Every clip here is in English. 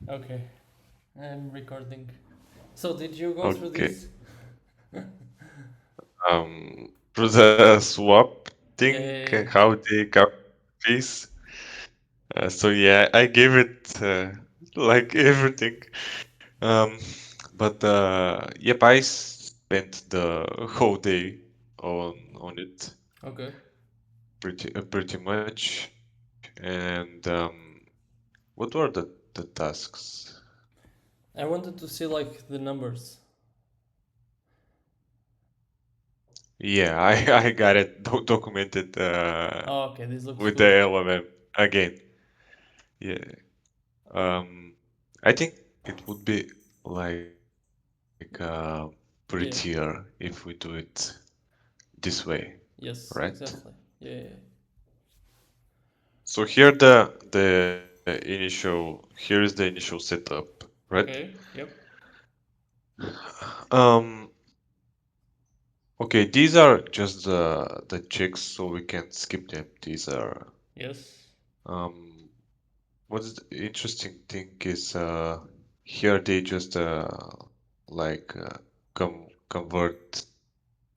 Okay, I'm recording. So, did you go through Okay. this? For the swap Yeah, thing, yeah, yeah. how they calculate fees. So yeah, I gave it like everything. Um, but yep, I spent the whole day on it, Okay. pretty much. And what were the tasks? I wanted to see like the numbers. Yeah, I got it documented Oh, okay, this looks with the good. LLM again. Yeah. Um, I think it would be like prettier Yeah. if we do it this way, Yes, right? exactly. Yeah, yeah, yeah. So here here is the initial setup, right? Okay. Yep. Um, okay, these are just the checks, so we can skip them. These are Yes. um, what is the interesting thing is here they just like convert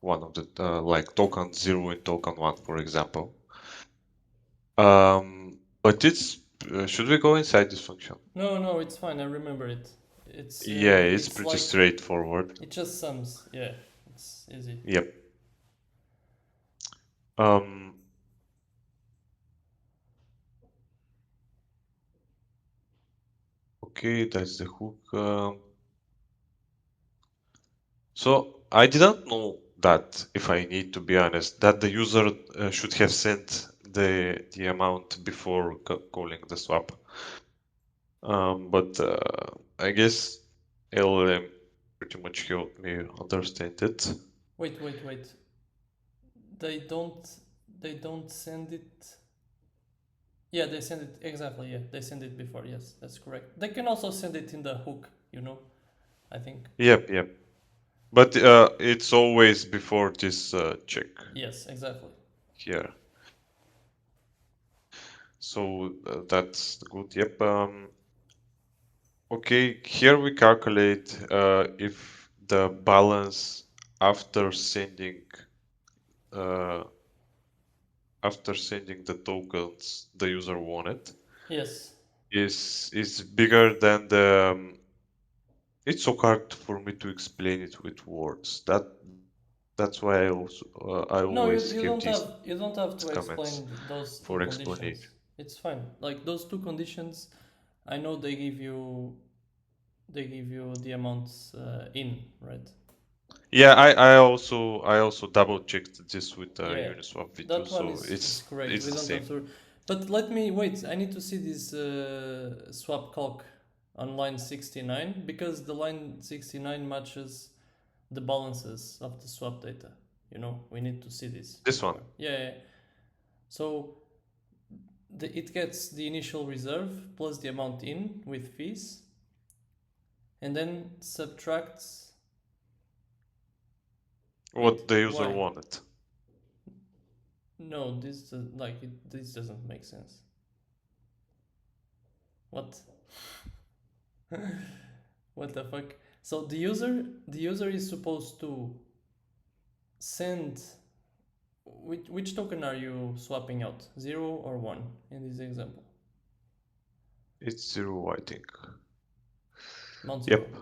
one of the like token 0 and token 1, for example. But it's should we go inside this function? No, no, it's fine. I remember it. Yeah, it's It's pretty like straightforward. it just sums. Yeah, it's easy. Yep. Um, okay, that's the hook. So I didn't know that, if I need to be honest, that the user should have sent the amount before calling the swap. But I guess LLM pretty much helped me understand it. Wait, wait, wait. They don't. They don't send it. Yeah, they send it exactly. Yeah, they send it before. Yes, that's correct. They can also send it in the hook. You know, I think. Yep, yep. But it's always before this check Yes, exactly. here. So that's good. Yep. Okay, here we calculate if the balance after sending uh, the tokens the user wanted Yes. is bigger than the it's so hard for me to explain it with words. That's why I always No, give you don't have these to comments explain those for two explanation. conditions. It's fine. Like those two conditions, I know they give you the amounts in, right? Yeah, I also double checked this with Yeah, Uniswap V2, that one so is correct. it's We the don't same. have to. But let me wait. I need to see this swap calc on line 69 because the line 69 matches the balances of the swap data. You know, we need to see this This one. before. Yeah, yeah. So it gets the initial reserve plus the amount in with fees, and then subtracts. Wait, What the user why? wanted. No, this doesn't make sense. What? What the fuck? So the user is supposed to send which token are you swapping out? 0 or 1 in this example? It's 0, I think. Amount 0. Yep.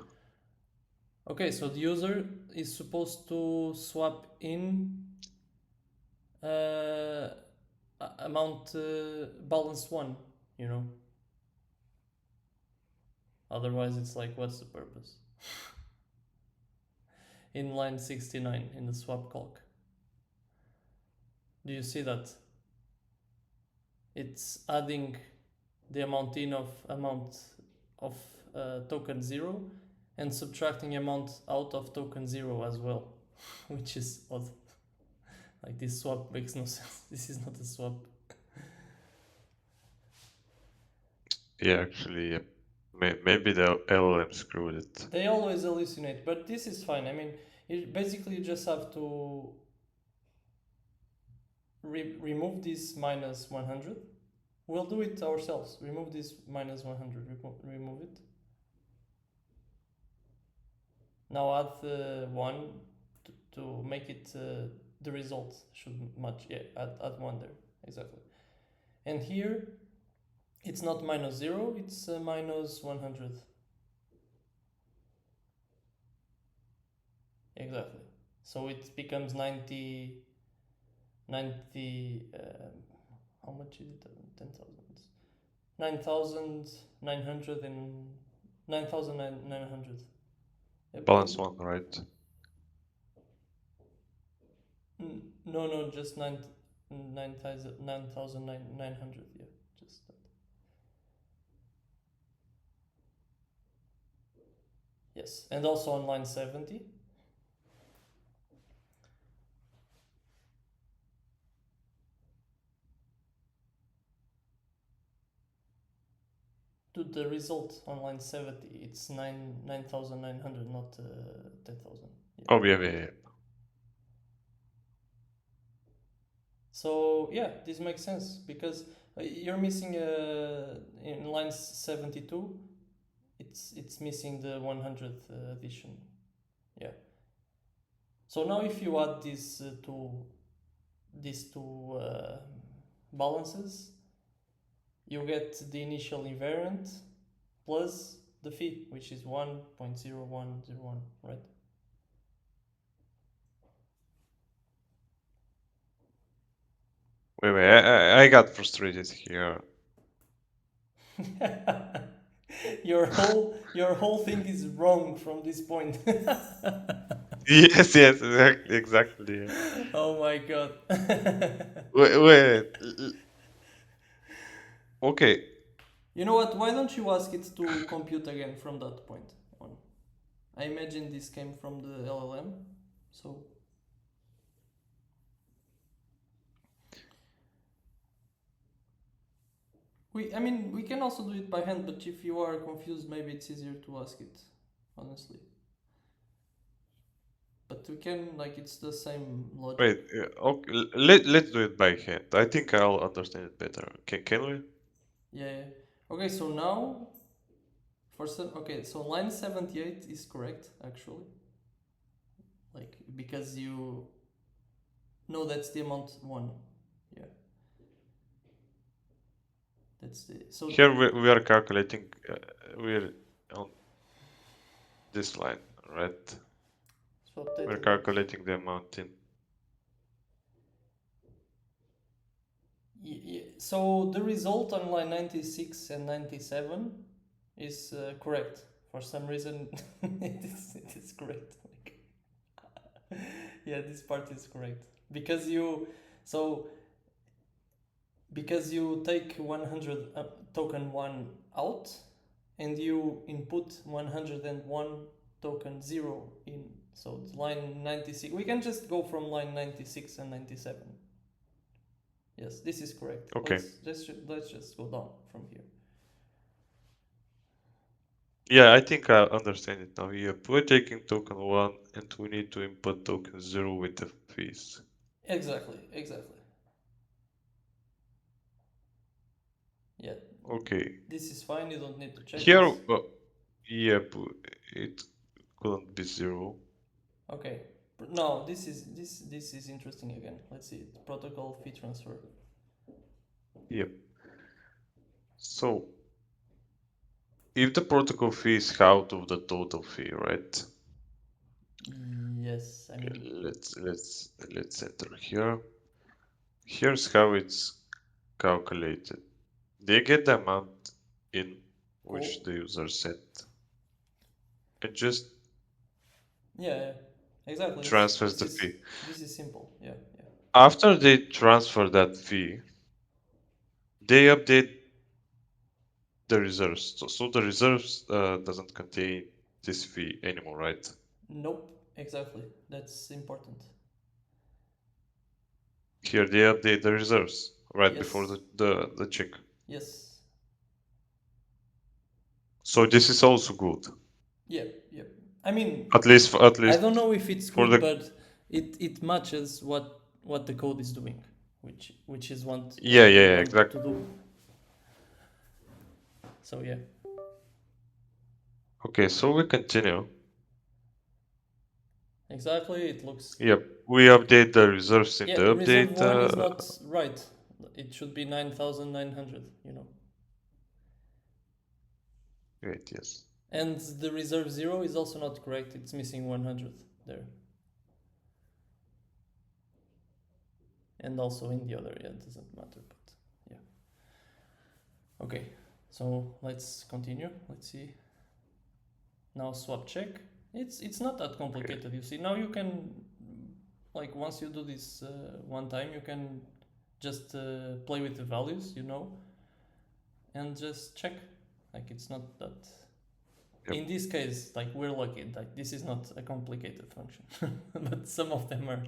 Okay, so the user is supposed to swap in uh, amount balance 1, you know. Otherwise it's like what's the purpose? In line 69 in the swap calc. Do you see that? It's adding the amount of token 0 and subtracting amount out of token 0 as well, which is odd. Like this swap makes no sense. This is not a swap. Yeah, actually, yep. Maybe the LLM screwed it. They always hallucinate, but this is fine. I mean, basically you just have to remove this minus 100. We'll do it ourselves. Remove this minus 100. Remove it. Now add 1 to make it the result should match. Yeah, add 1 there. Exactly. And here it's not minus 0, it's minus 100. Exactly. So it becomes 90 how much is it? 10,000. 9,900 and 9,900. Balance one, right? No, no, just 9,900. Yeah, just that. Yes, and also on line 70. To the result on line 70, it's 9,900, not 10,000. Yeah. Oh, yeah. So yeah, this makes sense because you're missing in line 72. It's missing the 100th addition. Yeah. So now if you add these two balances, you get the initial invariant plus the fee, which is 1.0101, right? Wait. I got frustrated here. Your whole thing is wrong from this point. Yes, exactly. Yeah. Oh my god. Wait. Okay. You know what? Why don't you ask it to compute again from that point on? I imagine this came from the LLM, so we can also do it by hand, but if you are confused, maybe it's easier to ask it, honestly. But we can, like, it's the same logic. Wait. Okay. Let's do it by hand. I think I'll understand it better. Can we? Yeah. Okay, so now okay, so line 78 is correct actually. Like, because you no, that's the amount 1. Yeah. That's the so Here we are calculating. We're on this line, right? so update We're a bit. calculating the amount in. So the result on line 96 and 97 is correct. For some reason, it is correct. Yeah, this part is correct because so you take 100 token 1 out and you input 101 token 0 in. So it's line 96. We can just go from line 96 and 97. Yes, this is correct. Okay. Let's just go down from here. Yeah, I think I understand it now. Yep, we're taking token 1 and we need to input token 0 with the fees. Exactly. Yeah. Okay. This is fine. You don't need to check Here, this. yep, it couldn't be 0. Okay. No, this is interesting again. Let's see. Protocol fee transfer. Yep. So, if the protocol fee is out of the total fee, right? Yes, I mean. Okay, let's enter here. Here's how it's calculated. They get the amount in which Cool. the user sent and just Yeah. Exactly. transfers the fee. This is simple. Yeah. After they transfer that fee, they update the reserves. So the reserves doesn't contain this fee anymore, right? Nope. Exactly. That's important. Here they update the reserves right before Yes. the check. Yes. So this is also good. Yep. I mean, At least I don't know if it's for good, the but it matches what the code is doing, which is what yeah we want exactly. to do. So yeah. Okay, so we continue. Exactly, it looks. Yep. We update the reserves in Yeah, the reserve update. 1 is not right. It should be 9,900, you know. Wait, yes. And the reserve 0 is also not correct, it's missing 100 there. And also in the other, yeah, it doesn't matter, but yeah. Okay, so let's continue. Let's see. Now swap check. It's not that Okay. complicated, you see. Now you can, like, once you do this one time, you can just play with the values, you know, and just check. Like, it's not that. Yep. In this case, like, we're lucky. Like, this is not a complicated function, but some of them are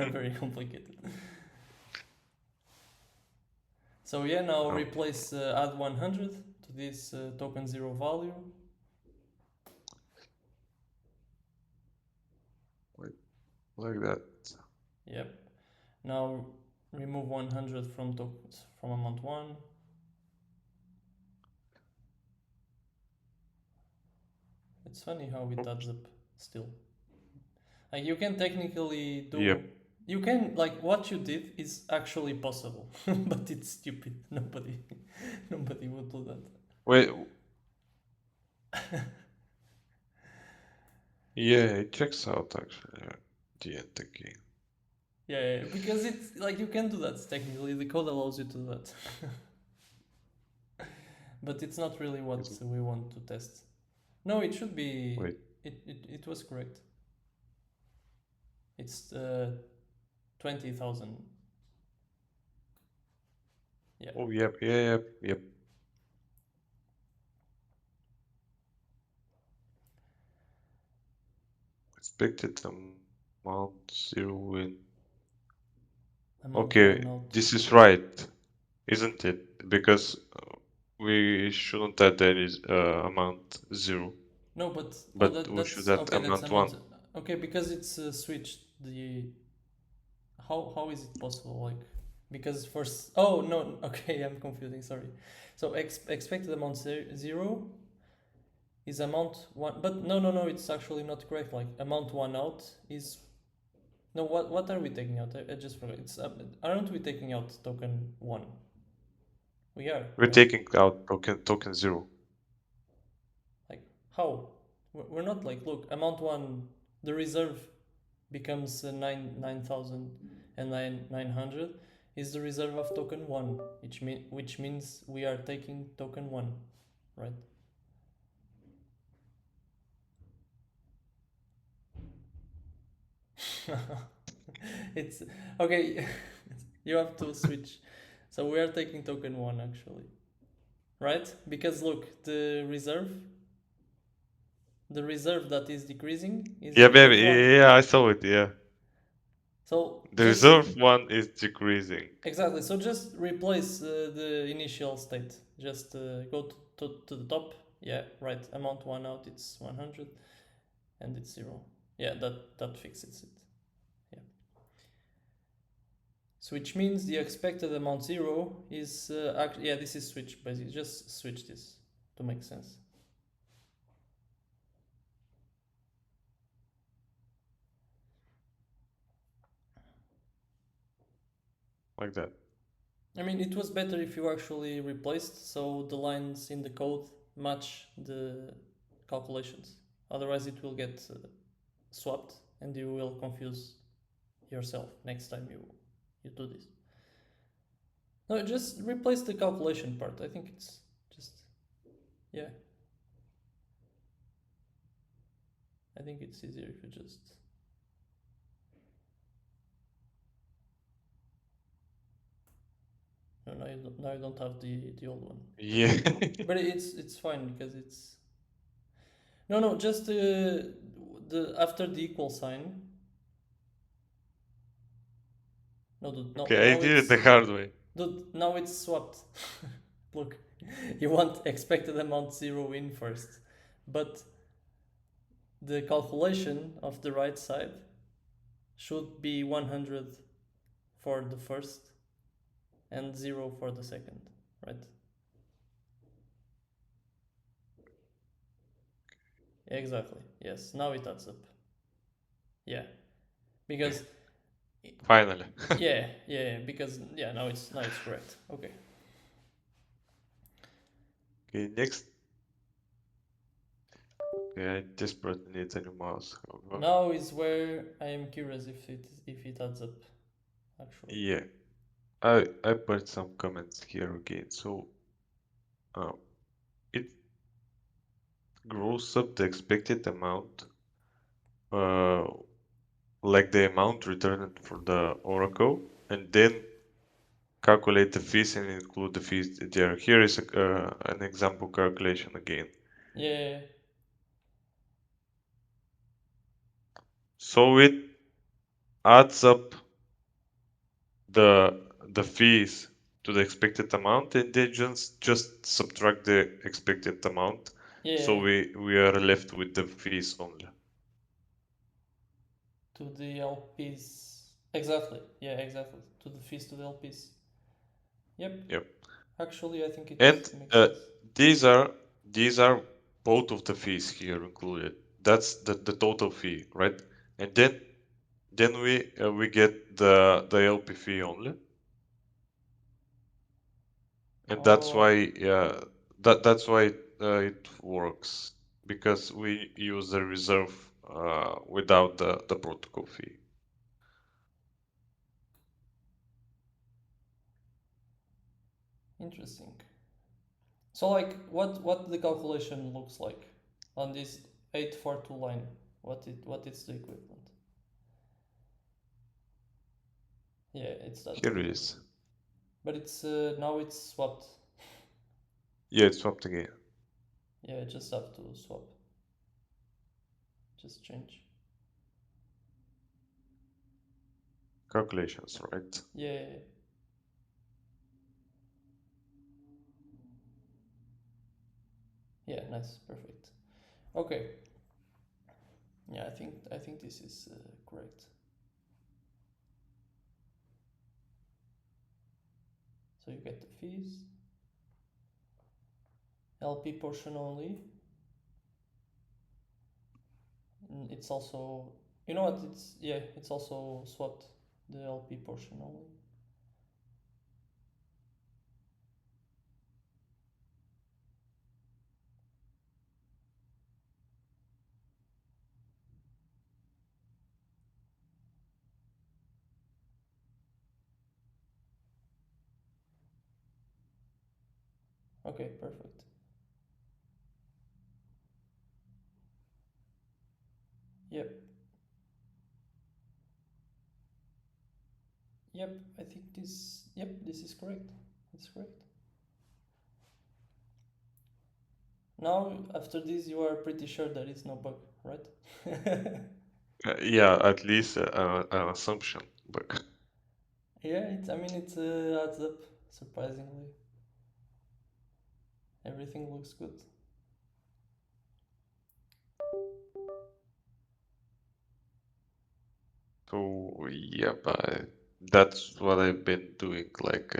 very complicated. So yeah, now Oh, replace add 100 to this token 0 value. wait, like that. Yep. Now remove 100 from tokens from amount 1. It's funny how it adds Oops. up still. Like, you can technically do. Yep. You can, like, what you did is actually possible, but it's stupid. Nobody would do that. Wait. Yeah, it checks out actually. The end again. Yeah, because it's like you can do that technically. The code allows you to do that, but it's not really what Is it? we want to test. No, it should be. Wait. It was correct. It's 20,000. Yeah. Oh, yep. Yeah, yep. Yep. Expected amount 0 in. Amount Okay, 1 out. this is right, isn't it? Because we shouldn't add any amount 0, No, but but we should that's add okay. That's amount amount. 1. Okay, because it's switched. The how is it possible? Like, because first. Oh no. Okay, I'm confusing. Sorry. So expected amount 0 is amount 1, but no. It's actually not correct. Like, amount 1 out is. No, what are we taking out? I just forgot. It's aren't we taking out token 1? We are, We're right? taking out token 0. Like, how? We're not, like, look, amount 1, the reserve becomes 9,000 and 900 is the reserve of token 1, which means we are taking token 1, right? It's okay. You have to switch. So we are taking token 1 actually, right? Because look, the reserve that is decreasing is Yeah, baby. reserve 1. Yeah, I saw it. Yeah. So The just reserve one is decreasing. exactly. So just replace the initial state. Just go to the top. Yeah, right. Amount 1 out, it's 100, and it's 0. Yeah, that fixes it. Yeah. So which means the expected amount 0 is yeah, this is switch basically. Just switch this to make sense. Like that. I mean, it was better if you actually replaced so the lines in the code match the calculations. Otherwise, it will get swapped and you will confuse yourself next time you do this. No, just replace the calculation part. I think it's just, yeah. I think it's easier if you just. No, now you don't have the old one. Yeah. But it's fine because it's. No, just the after the equal sign. No, dude, no, Okay, I now did it it's. the hard way. Dude, now it's swapped. Look, you want expected amount 0 in first, but the calculation of the right side should be 100 for the first and 0 for the second, right? Exactly. Yes. Now it adds up. Yeah, Okay, because finally. yeah, because yeah, now it's correct. Okay. Okay, next. Okay, I desperately need a new mouse. However. Now is where I am curious if it adds up actually. Yeah, I put some comments here again. So uh, it grows up the expected amount, uh, like the amount returned for the oracle, and then calculate the fees and include the fees there. Here is an example calculation again. Yeah, So it adds up the the fees to the expected amount, and then just subtract the expected amount. So yeah, we are left with the fees only. to the LPs. Exactly. Yeah, exactly. To the fees to the LPs. Yep. Yep. Actually, I think it And makes sense. these are these are both of the fees here included. That's the total fee, right? And then we get the LP fee only, and that's Oh, why that's why it works because we use the reserve without the protocol fee. interesting. So like what the calculation looks like on this 842 line? What is the equivalent? Yeah, it's that. Here it Okay. is. But it's now it's swapped. Yeah, it's swapped again. Yeah, just have to swap. Just change. Calculations, right? Yeah. Yeah, nice. Perfect. Okay. Yeah, I think this is correct. So you get the fees, LP portion only. It's also, you know what? It's also swapped the LP portion only. Okay, perfect. Yep, yep. I think this. Yep, this is correct. It's correct. Now after this, you are pretty sure there is no bug, right? Yeah, at least an assumption, but Yeah, I mean, it adds up surprisingly. Everything looks good. so yeah, but that's what I've been doing like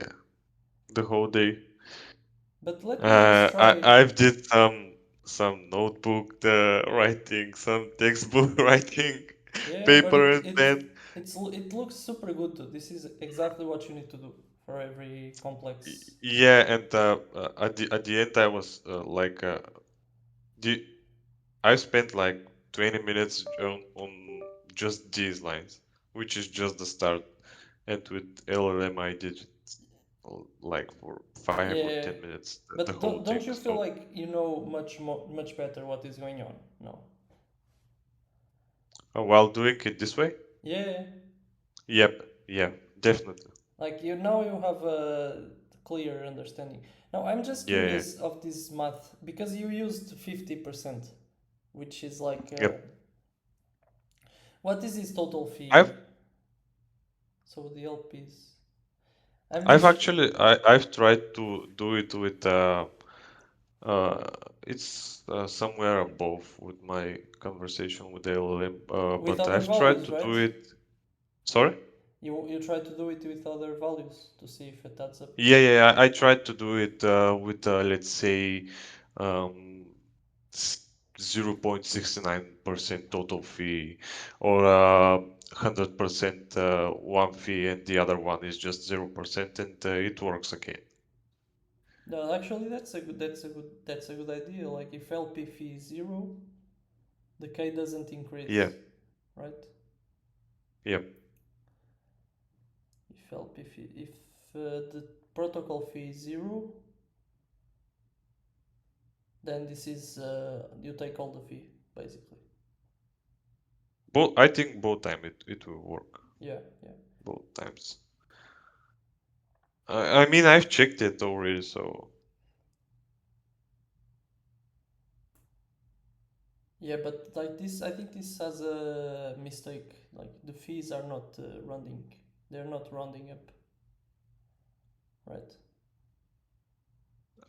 the whole day. But let me just try. I've did some notebook writing, some textbook writing, Yeah, but paper and pen. it looks super good too. This is exactly what you need to do for every complex. Yeah, and at the end I was the I spent like 20 minutes on just these lines, which is just the start. And with LLM I did it like for 5 or 10 Yeah, minutes, the but whole don't thing. you feel So like you know much better what is going on? No. while doing it this way, Yeah, yep, yeah, definitely, like you now you have a clear understanding. Now I'm just yeah, yeah, curious of this math because you used 50%, which is like yep. what is his total I've fee? So the LPs. I'm I've just actually I've tried to do it with uh it's somewhere above with my conversation with the LLM, with but other I've tried values, to right? do it. Sorry? You try to do it with other values to see if it adds up. Yeah, yeah, I tried to do it with let's say um 0.69% total fee, or 100% one fee and the other one is just 0%, and it works again. No, actually, that's a good idea. Like if LP fee is zero, the K doesn't Yeah, increase, right? yeah. If LP fee, if the protocol fee is zero, then this is you take all the fee basically. I think both time it will work. Yeah, yeah, Both times. I mean, I've checked it already, so yeah. But like this, I think this has a mistake. Like the fees are not rounding; they're not rounding up, right?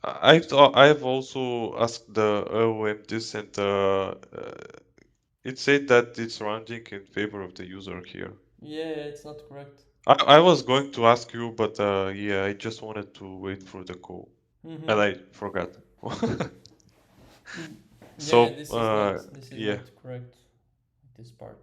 I've also asked the OM this, and it said that it's rounding in favor of the user here. Yeah, it's not correct. I was going to ask you, but yeah, I just wanted to wait for the call, and Mm-hmm. I forgot. Mm. Yeah, So, yeah. this is not correct. This part.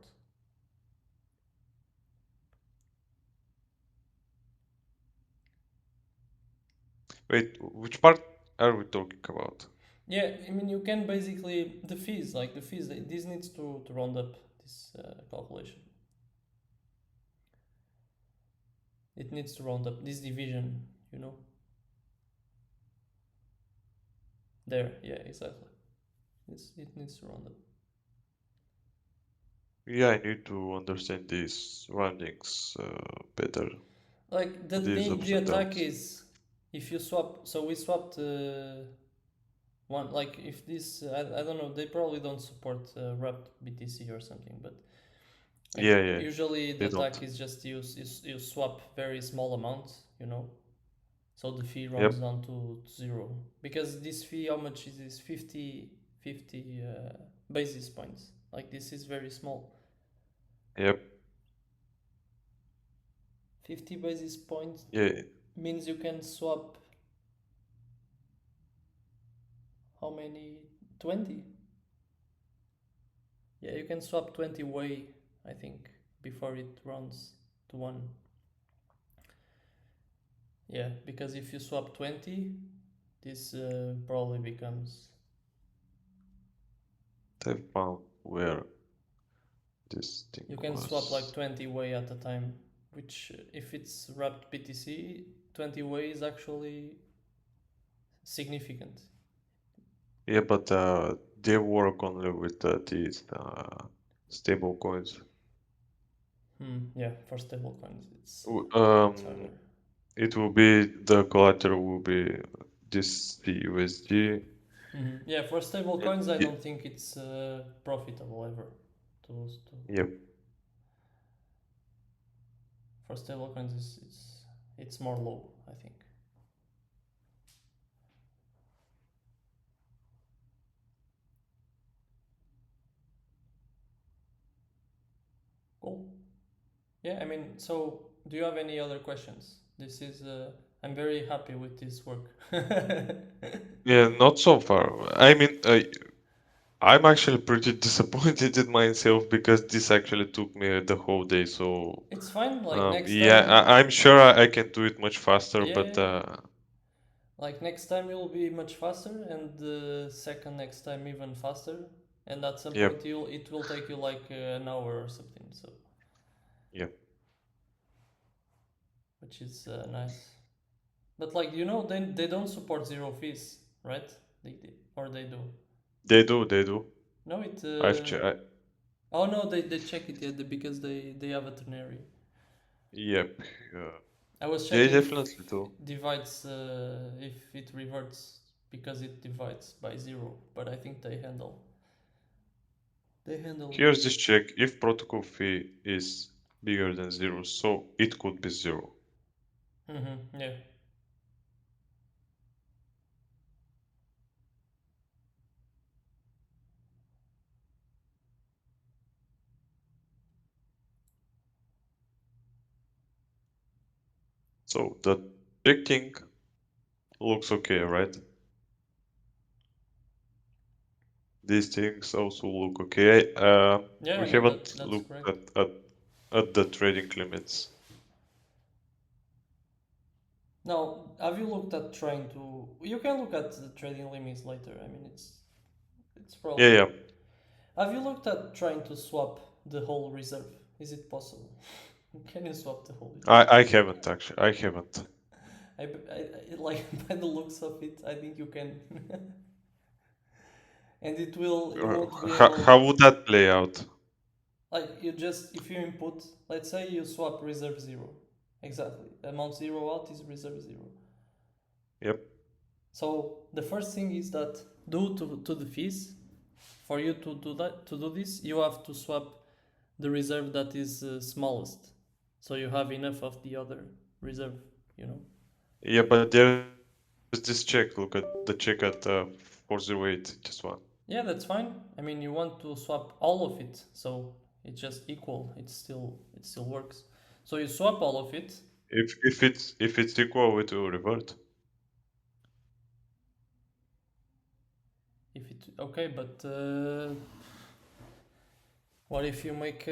Wait, which part are we talking about? Yeah, I mean you can basically the fees like the fees. This needs to round up this calculation. It needs to round up this division. You know. There. Yeah, exactly. It needs to round up. Yeah, I need to understand these roundings better, Like these the ups the and attack downs. is if you swap. So we swapped one. Like if this I don't know. They probably don't support wrapped BTC or something. But like Yeah, yeah, usually the they don't. attack is just you swap very small amounts. You know. So the fee Yep, rounds down to zero because this fee, how much is this? 50 basis points. Like this is very small. yep, 50 basis points yeah, means you can swap how many? 20. Yeah, you can swap 20 way, I think, before it rounds to 1. Yeah, because if you swap 20, this probably becomes. they found where this thing You can swap like was. 20 way at a time, which if it's wrapped BTC, 20 way is actually significant. Yeah, but they work only with these stable coins. Yeah, for stable coins, W- it's harder. Um, it will be the collateral will be this USD. Yeah, for stable And coins, I don't think it's profitable ever. To yep, For stable coins, it's more low, I think. Cool. Yeah, I mean, so do you have any other questions? This is I'm very happy with this work. yeah, not so far. I mean, I'm actually pretty disappointed in myself because this actually took me the whole day. So, It's fine. Like next yeah, time, I'm sure I can do it much faster, yeah, but yeah. Like next time you'll be much faster, and the second next time even faster. And at some yep, point, it will take you like an hour or something. So, yep, which is nice. But like they don't support zero fees, right? Or they do. they do. No, it. I've checked. Oh no, they check it yet because they have a ternary. Yep, uh, I was they checking if definitely do. it divides, if it reverts because it divides by zero, but I think they handle Here's this check. If protocol fee is bigger than zero, so it could be zero. it. Yeah. So the big thing looks okay, right? these things also look okay. Yeah, I We mean haven't that's looked correct. at the trading limits. Now, have you looked at trying to? You can look at the trading limits later. I mean, it's Yeah, probably. yeah. Have you looked at trying to swap the whole reserve? Is it possible? Can you swap the whole reserve? I haven't actually. I haven't. Like by the looks of it, I think you can, and it will. You Uh, won't be how able. would that play out? Like you just if you input, let's say you swap reserve zero, exactly. Amount zero out is reserve zero. Yep. So the first thing is that due to the fees, for you to do this, you have to swap the reserve that is smallest, so you have enough of the other reserve. You know. Yeah, but there's this check. Look at the check at 408. Just one. Yeah, that's fine. I mean, you want to swap all of it, so it's just equal. It still works. So you swap all of it. If it's equal, it will revert. If it okay, but what if you make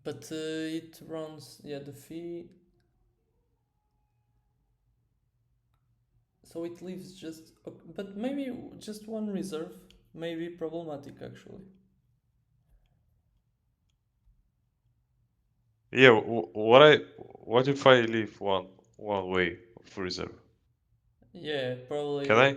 but it runs, yeah, the fee, so it leaves just but maybe just one reserve may be problematic actually. Yeah. What if I leave one way of reserve? Yeah, Can probably. I?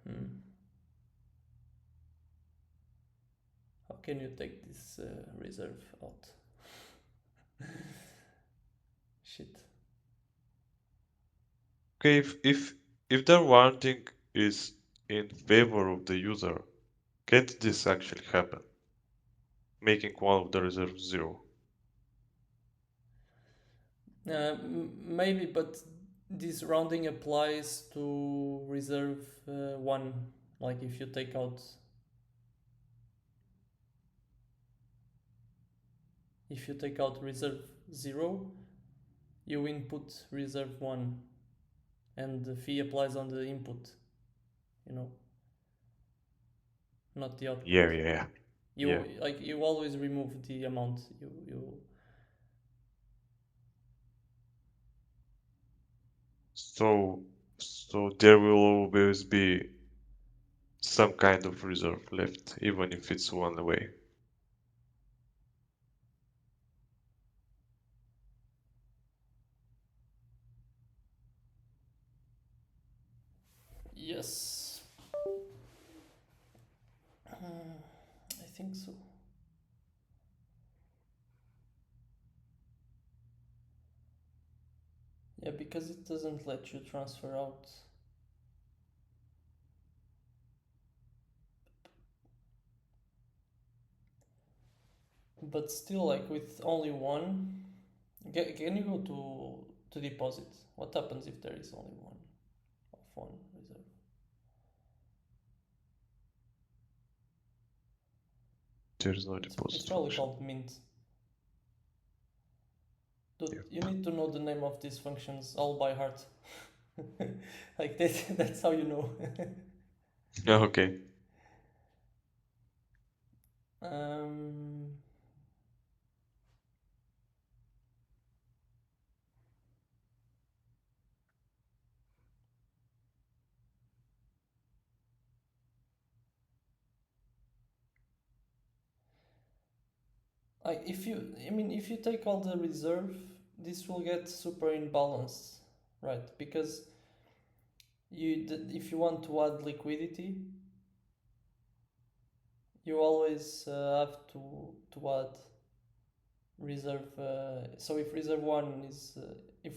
Hmm. How can you take this reserve out? Shit. Okay. If the warranting is in favor of the user, can't this actually happen? Making one of the reserves zero. Maybe, but this rounding applies to reserve one. Like if you take out reserve zero, you input reserve one, and the fee applies on the input. You know, not the output. Yeah, yeah, yeah. Yeah. You always remove the amount you. So so there will always be some kind of reserve left, even if it's one away. Yes, I think so. Yeah, because it doesn't let you transfer out. But still, like with only one, can you go to deposit? What happens if there is only one of one reserve? There's no It's deposit probably function. called mint. Dude, you Yep. need to know the name of these functions all by heart. Like that's how you know. Okay. um, if you take all the reserve, this will get super imbalanced, right? Because if you want to add liquidity, you always have to add reserve. So if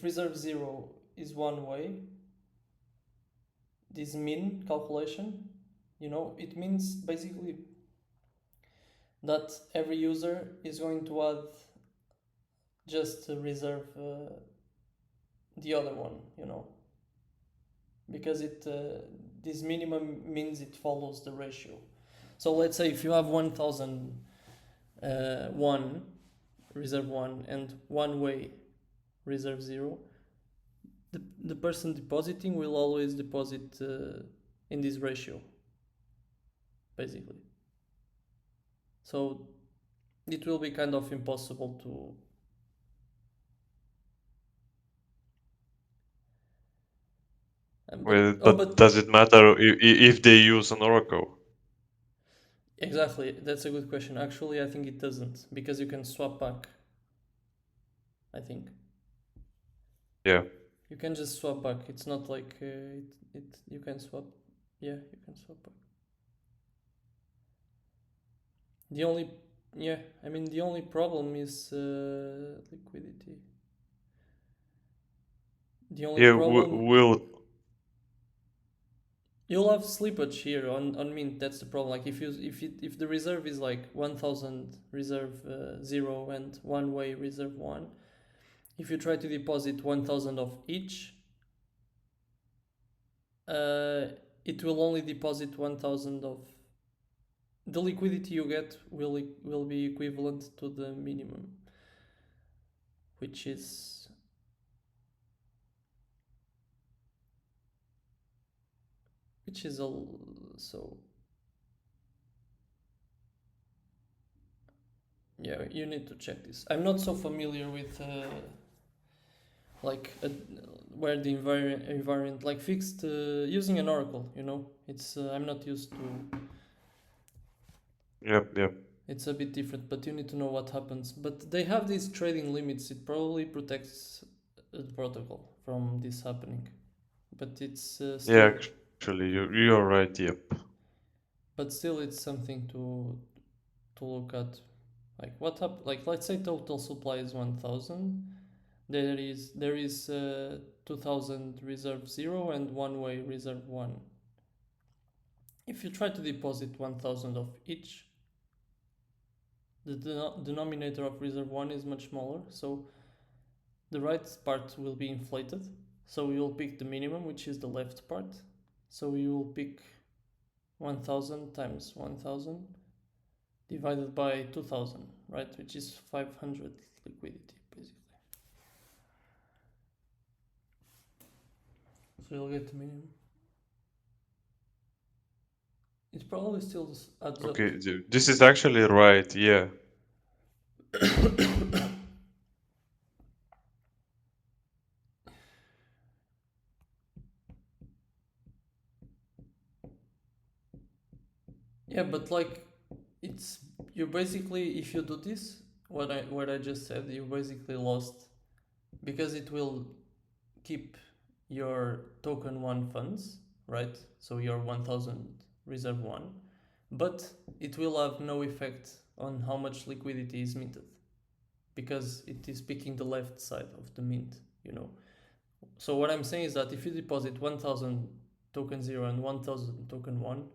reserve zero is one way, this min calculation, it means basically that every user is going to add just reserve the other one, because this minimum means it follows the ratio. So let's say if you have 1000 1 reserve 1 and one way reserve 0, the person depositing will always deposit in this ratio, basically. So it will be kind of impossible to. Well, Oh, but but does it matter if they use an oracle? exactly, that's a good question. Actually, I think it doesn't, because you can swap back. I think Yeah. you can just swap back. It's not like it. You can swap. Yeah, you can swap back. The only, yeah, I mean the only problem is liquidity. The only Yeah, problem, will. you'll have slippage here on mint. That's the problem. Like if the reserve is like 1000 reserve 0 and one way reserve 1, if you try to deposit 1000 of each, uh, it will only deposit 1000 of the liquidity you get will be equivalent to the minimum, which is a so yeah, you need to check this. I'm not so familiar with like where the environment like fixed using an oracle. It's I'm not used to. Yep, yep. It's a bit different, but you need to know what happens. But they have these trading limits. It probably protects the protocol from this happening. But it's Yeah, still, actually, you're right. Yep. it's something to look at. Like what up? Like let's say total supply is 1000. There is 2000 reserve 0 and one way reserve 1. If you try to deposit 1000 of each, the denominator of reserve 1 is much smaller, so the right part will be inflated. So you'll pick the minimum, which is the left part. So you will pick 1000 times 1000 divided by 2000, right? Which is 500 liquidity, basically. So you'll get the minimum. It probably still adds up. Okay, this is actually right. Yeah. Yeah, but like it's you basically, if you do this, what I just said, you basically lost, because it will keep your token 1 funds, right? So your 1000 reserve 1, but it will have no effect on how much liquidity is minted, because it is picking the left side of the mint. So what I'm saying is that if you deposit 1000 token 0 and 1000 token 1,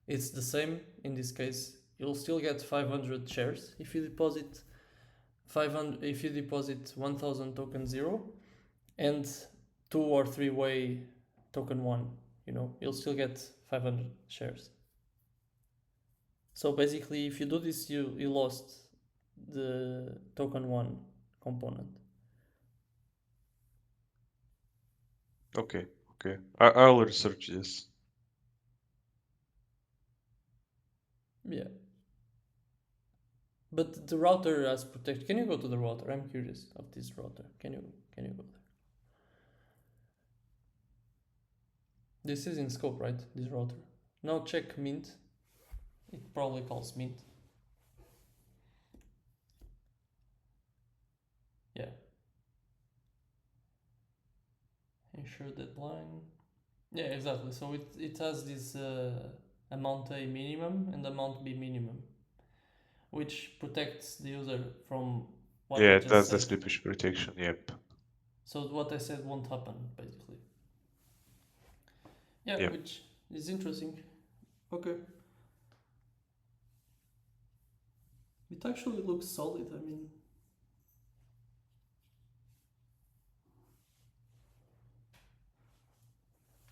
it's the same in this case. You'll still get 500 shares if you deposit 500. If you deposit 1000 token 0 and 2 or 3 way token 1, you'll still get 500 shares. So basically, if you do this, you lost the token 1 component. Okay. Okay. I'll research this. Yeah. But the router has protection. Can you go to the router? I'm curious of this router. Can you go there? This is in scope, right? This router. Now check mint. It probably calls mint. Yeah. Ensure deadline. Yeah, exactly. So it has this amount A minimum and amount B minimum, which protects the user from what I Yeah, just that's the said. slippage protection. Yep. So what I said won't happen, basically. Yeah, Yeah. which is interesting. Okay. It actually looks solid. I mean,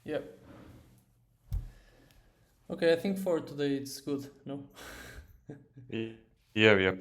yeah. Okay, I think for today it's good. No. Y- Yeah, yeah.